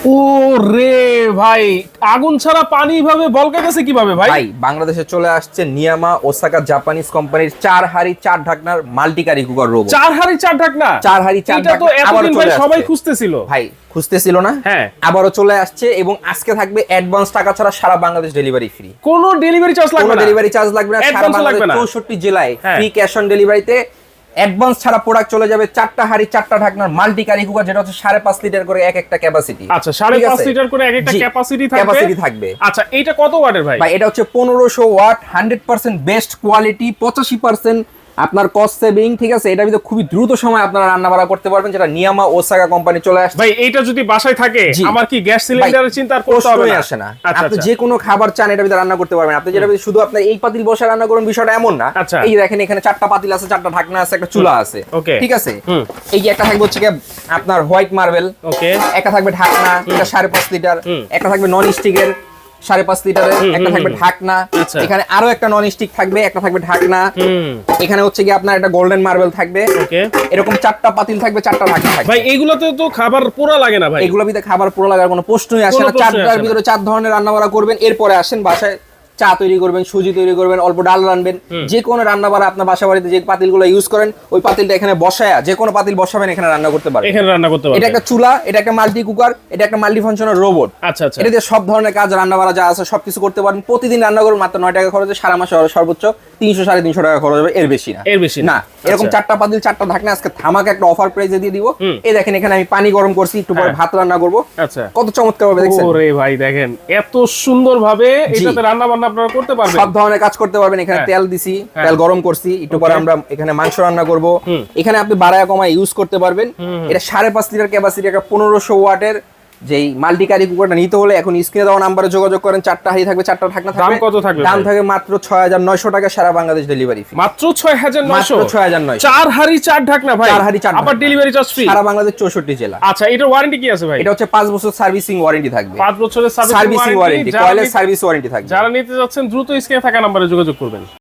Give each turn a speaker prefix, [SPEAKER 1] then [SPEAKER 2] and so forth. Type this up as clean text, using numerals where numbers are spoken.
[SPEAKER 1] ও রে ভাই, আগুন ছাড়া পানি ভাবে বলকাইতেছে কিভাবে ভাই?
[SPEAKER 2] ভাই বাংলাদেশে চলে আসছে নিয়ামা ওসাকা জাপানিজ কোম্পানির 4 হাড়ি 4 ঢাকনার মাল্টি কারি কুকার রোবট।
[SPEAKER 1] 4 হাড়ি 4 ঢাকনা?
[SPEAKER 2] 4 হাড়ি 4
[SPEAKER 1] এটা তো এতদিন ভাই সবাই খুঁজতেছিল।
[SPEAKER 2] ভাই খুঁজতেছিল না?
[SPEAKER 1] হ্যাঁ,
[SPEAKER 2] আবারও চলে আসছে এবং আজকে থাকবে অ্যাডভান্স টাকা ছাড়া সারা বাংলাদেশ ডেলিভারি ফ্রি।
[SPEAKER 1] কোনো ডেলিভারি চার্জ লাগবে না?
[SPEAKER 2] কোনো ডেলিভারি চার্জ লাগবে না। সারা বাংলাদেশ 64 জেলায় ফ্রি ক্যাশ অন ডেলিভারিতে অ্যাডভান্স ছাড়া প্রোডাক্ট চলে যাবে। 4টা হাড়ি 4টা ঢাকনার মাল্টি কারি কুকার, যেটা হচ্ছে 5.5 লিটার করে এক একটা ক্যাপাসিটি।
[SPEAKER 1] আচ্ছা, 5.5 লিটার করে এক একটা ক্যাপাসিটি থাকবে। আচ্ছা, এটা কত ওয়াটের ভাই?
[SPEAKER 2] ভাই এটা হচ্ছে 1500 ওয়াট, 100% বেস্ট কোয়ালিটি, 85% আপনার কস্ট সেভিং। ঠিক আছে, এটা কিন্তু খুবই দ্রুত সময় আপনারা রান্না বাড়া করতে পারবেন, যেটা নিয়ামা ওসাকা কোম্পানি চলে আসছে।
[SPEAKER 1] ভাই এইটা যদি বাসায় থাকে আমার কি গ্যাস সিলিন্ডারের চিন্তা করতে হবে না?
[SPEAKER 2] আসে না। আপনি যে কোনো খাবার চান এটা ভিতরে রান্না করতে পারবেন। আপনি যেটা শুধু আপনার এই পাতিল বসে রান্না করুন বিষয়টা এমন না। এই দেখেন এখানে 4টা পাতিল আছে, 4টা ঢাকনা আছে, একটা চুলা আছে। ঠিক আছে, এই যে একটা থাকবে হচ্ছে আপনার হোয়াইট মার্বেল, একটা থাকবে ঢাকনা, এটা 5.5 লিটার, একটা থাকবে নন স্টিকের 5.5 লিটারের, একটা থাকবে ঢাকনা, এখানে আরো একটা নন স্টিক থাকবে, একটা থাকবে ঢাকনা, এখানে হচ্ছে কি আপনার একটা গোল্ডেন মার্বেল থাকবে। এরকম 4টা পাতিল থাকবে, 4টা ঢাকনা থাকবে।
[SPEAKER 1] ভাই এইগুলোতে তো খাবার পোড়া লাগে না ভাই?
[SPEAKER 2] এগুলোর ভিতরে খাবার পোড়া লাগার কোনো প্রশ্নই আসে না। 4টার ভিতরে 4 ধরনের রান্না বাড়া করবেন। এরপরে আসেন বাসায় চা তৈরি করবেন, সুজি তৈরি করবেন, অল্প ডাল রান্নবেন, যে কোনো রান্না বাড়া আপনার বাসা বাড়িতে যে পাতিলগুলো ইউজ করেন ওই পাতিলটা এখানে বসায়া যে কোনো পাতিল বসাবেন, এখানে রান্না করতে পারবেন।
[SPEAKER 1] এখানে রান্না করতে পারবেন।
[SPEAKER 2] এটা একটা চুলা, এটা একটা মাল্টি কুকার, এটা একটা মাল্টি ফাংশনাল রোবট।
[SPEAKER 1] আচ্ছা আচ্ছা,
[SPEAKER 2] এটা দিয়ে সব ধরনের কাজ রান্না বাড়া যা আছে সবকিছু করতে পারেন। প্রতিদিন রান্না করবেন মাত্র 9 টাকা খরচে, সারা মাসে সর্বোচ্চ 300-350 টাকা খরচ হবে, এর বেশি না।
[SPEAKER 1] এর বেশি
[SPEAKER 2] না। এরকম 4টা পাতিল 4টা ঢাকনা আজকে ধামাকা একটা অফার প্রাইসে দিয়ে দিব। এই দেখেন এখানে আমি পানি গরম করছি, একটু পরে ভাত রান্না করব।
[SPEAKER 1] আচ্ছা,
[SPEAKER 2] কত চমৎকার ভাবে দেখছেন।
[SPEAKER 1] ওরে ভাই দেখেন এত সুন্দর ভাবে এটাতে রান্না বান্না আপনারা করতে পারবেন,
[SPEAKER 2] সব ধরনের কাজ করতে পারবেন। এখানে তেল দিছি, তেল গরম করছি, একটু পরে আমরা এখানে মাংস রান্না করব। এখানে আপনি বাড়ায়া কমায় ইউজ করতে পারবেন। এটা 5.5 লিটার ক্যাপাসিটি, একটা 1500 ওয়াটের যেই মাল্টি কারি কুকারটা নিতে হলে এখন স্ক্রিনে দেওয়া নাম্বারে যোগাযোগ করেন। 4টা হাঁড়ি থাকবে, 4টা ঢাকনা থাকবে।
[SPEAKER 1] দাম কত থাকবে?
[SPEAKER 2] দাম থাকবে মাত্র 6900 টাকা, সারা বাংলাদেশ ডেলিভারি ফ্রি।
[SPEAKER 1] মাত্র 6900?
[SPEAKER 2] মাত্র 6900।
[SPEAKER 1] 4 হাঁড়ি 4 ঢাকনা ভাই?
[SPEAKER 2] 4 হাঁড়ি 4
[SPEAKER 1] আবার ডেলিভারি চার্জ ফ্রি
[SPEAKER 2] সারা বাংলাদেশ 64 জেলা।
[SPEAKER 1] আচ্ছা, এটার ওয়ারেন্টি কি আছে ভাই?
[SPEAKER 2] এটা হচ্ছে 5 বছর সার্ভিসিং ওয়ারেন্টি থাকবে।
[SPEAKER 1] 5 বছরের
[SPEAKER 2] সার্ভিসিং ওয়ারেন্টি, কয়েলের সার্ভিস ওয়ারেন্টি থাকবে।
[SPEAKER 1] যারা নিতে যাচ্ছেন দ্রুত স্ক্রিনে থাকা নাম্বারে যোগাযোগ করবেন।